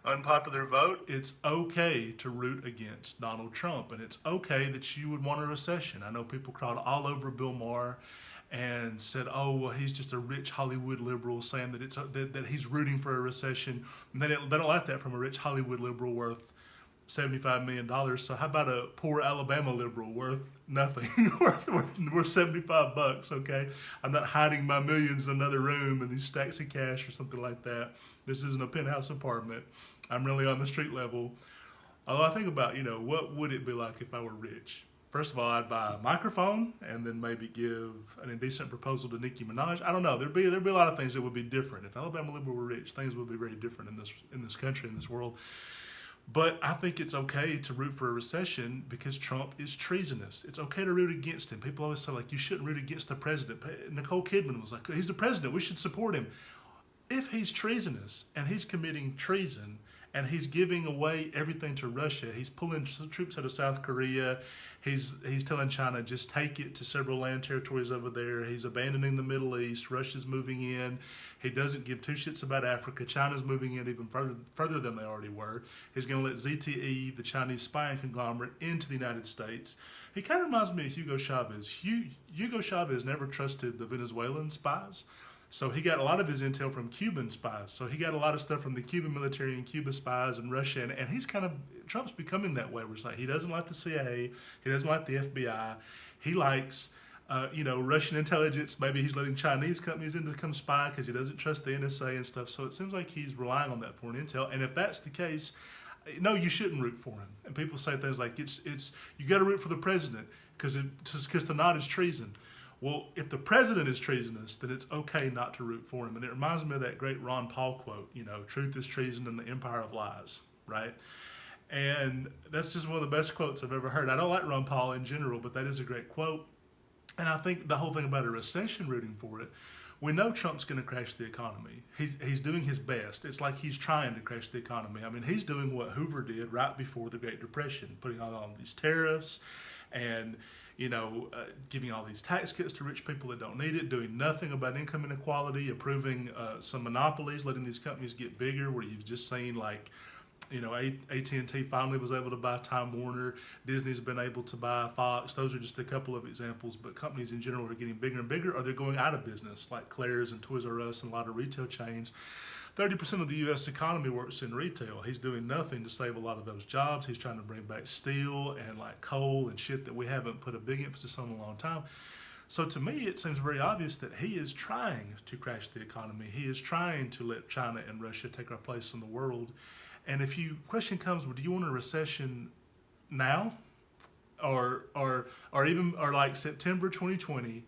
Unpopular vote, it's okay to root against Donald Trump, and it's okay that you would want a recession. I know people crawled all over Bill Maher and said, "Oh, well, he's just a rich Hollywood liberal," saying that that he's rooting for a recession. And they don't like that from a rich Hollywood liberal worth $75 million. So how about a poor Alabama liberal worth nothing, worth $75? Okay, I'm not hiding my millions in another room and these stacks of cash or something like that. This isn't a penthouse apartment. I'm really on the street level. Although I think about, what would it be like if I were rich? First of all, I'd buy a microphone and then maybe give an indecent proposal to Nicki Minaj. I don't know. There'd be a lot of things that would be different. If Alabama liberal were rich, things would be very different in this country, in this world. But I think it's okay to root for a recession because Trump is treasonous. It's okay to root against him. People always say, like, you shouldn't root against the president. Nicole Kidman was like, he's the president, we should support him. If he's treasonous and he's committing treason and he's giving away everything to Russia, he's pulling troops out of South Korea, he's telling China, just take it to several land territories over there, he's abandoning the Middle East, Russia's moving in, he doesn't give two shits about Africa, China's moving in even further than they already were, he's going to let ZTE, the Chinese spying conglomerate, into the United States. He kind of reminds me of Hugo Chavez. Hugo Chavez never trusted the Venezuelan spies. So he got a lot of his intel from Cuban spies. So he got a lot of stuff from the Cuban military and Cuba spies and Russia. And he's Trump's becoming that way. Where it's like he doesn't like the CIA. He doesn't like the FBI. He likes, Russian intelligence. Maybe he's letting Chinese companies in to come spy because he doesn't trust the NSA and stuff. So it seems like he's relying on that foreign intel. And if that's the case, no, you shouldn't root for him. And people say things like, you got to root for the president because the nod is treason. Well, if the president is treasonous, then it's okay not to root for him. And it reminds me of that great Ron Paul quote, truth is treason in the empire of lies, right? And that's just one of the best quotes I've ever heard. I don't like Ron Paul in general, but that is a great quote. And I think the whole thing about a recession, rooting for it, we know Trump's going to crash the economy. He's doing his best. It's like he's trying to crash the economy. I mean, he's doing what Hoover did right before the Great Depression, putting on all these tariffs and giving all these tax cuts to rich people that don't need it, doing nothing about income inequality, approving some monopolies, letting these companies get bigger, where you've just seen AT&T finally was able to buy Time Warner, Disney's been able to buy Fox. Those are just a couple of examples, but companies in general are getting bigger and bigger, or they're going out of business, like Claire's and Toys R Us and a lot of retail chains. 30% of the U.S. economy works in retail. He's doing nothing to save a lot of those jobs. He's trying to bring back steel and coal and shit that we haven't put a big emphasis on in a long time. So to me, it seems very obvious that he is trying to crash the economy. He is trying to let China and Russia take our place in the world. And if question comes, well, do you want a recession now, or like September 2020?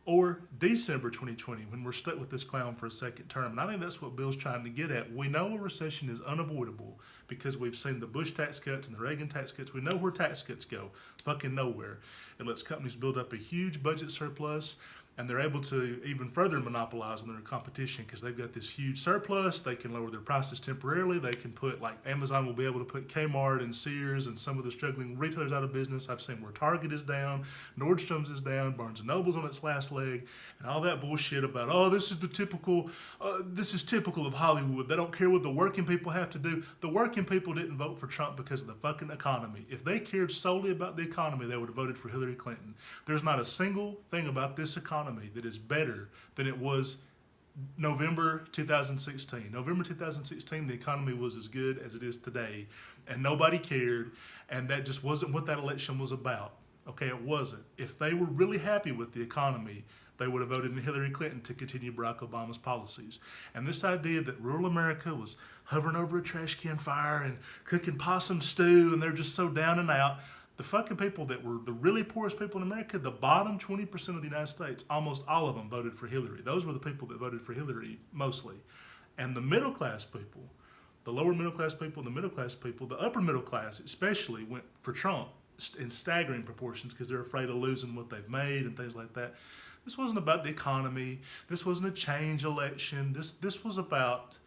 Or December 2020, when we're stuck with this clown for a second term. And I think that's what Bill's trying to get at. We know a recession is unavoidable because we've seen the Bush tax cuts and the Reagan tax cuts. We know where tax cuts go. Fucking nowhere. It lets companies build up a huge budget surplus, and they're able to even further monopolize on their competition because they've got this huge surplus. They can lower their prices temporarily. They can put, Amazon will be able to put Kmart and Sears and some of the struggling retailers out of business. I've seen where Target is down, Nordstrom's is down, Barnes & Noble's on its last leg, and all that bullshit about, this is typical of Hollywood. They don't care what the working people have to do. The working people didn't vote for Trump because of the fucking economy. If they cared solely about the economy, they would have voted for Hillary Clinton. There's not a single thing about this economy that is better than it was November 2016. November 2016, the economy was as good as it is today, and nobody cared, and that just wasn't what that election was about. Okay, it wasn't. If they were really happy with the economy, they would have voted in Hillary Clinton to continue Barack Obama's policies. And this idea that rural America was hovering over a trash can fire and cooking possum stew, and they're just so down and out, the fucking people that were the really poorest people in America, the bottom 20% of the United States, almost all of them voted for Hillary. Those were the people that voted for Hillary mostly. And the middle class people, the lower middle class people, the middle class people, the upper middle class especially went for Trump in staggering proportions because they're afraid of losing what they've made and things like that. This wasn't about the economy. This wasn't a change election. This was about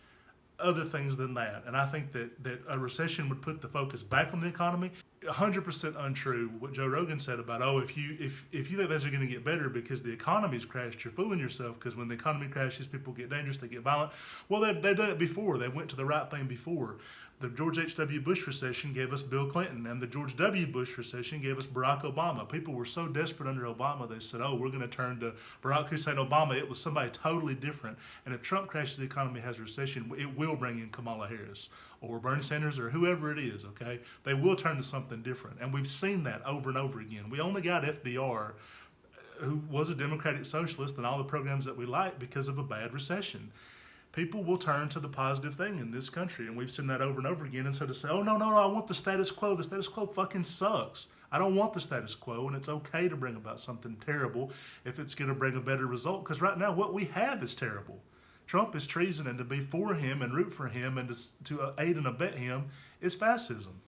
other things than that. And I think that a recession would put the focus back on the economy. 100% untrue what Joe Rogan said about, oh, if you think things are going to get better because the economy's crashed, you're fooling yourself, because when the economy crashes, people get dangerous, they get violent. Well, they've done it before. They went to the right thing before. The George H.W. Bush recession gave us Bill Clinton, and the George W. Bush recession gave us Barack Obama. People were so desperate under Obama, they said, oh, we're going to turn to Barack Hussein Obama. It was somebody totally different. And if Trump crashes the economy, has a recession, it will bring in Kamala Harris or Bernie Sanders or whoever it is, okay? They will turn to something different. And we've seen that over and over again. We only got FDR, who was a democratic socialist, and all the programs that we like because of a bad recession. People will turn to the positive thing in this country, and we've seen that over and over again. And so to say, oh, no, I want the status quo fucking sucks. I don't want the status quo, and it's okay to bring about something terrible if it's going to bring a better result, because right now what we have is terrible. Trump is treason, and to be for him and root for him and to aid and abet him is fascism.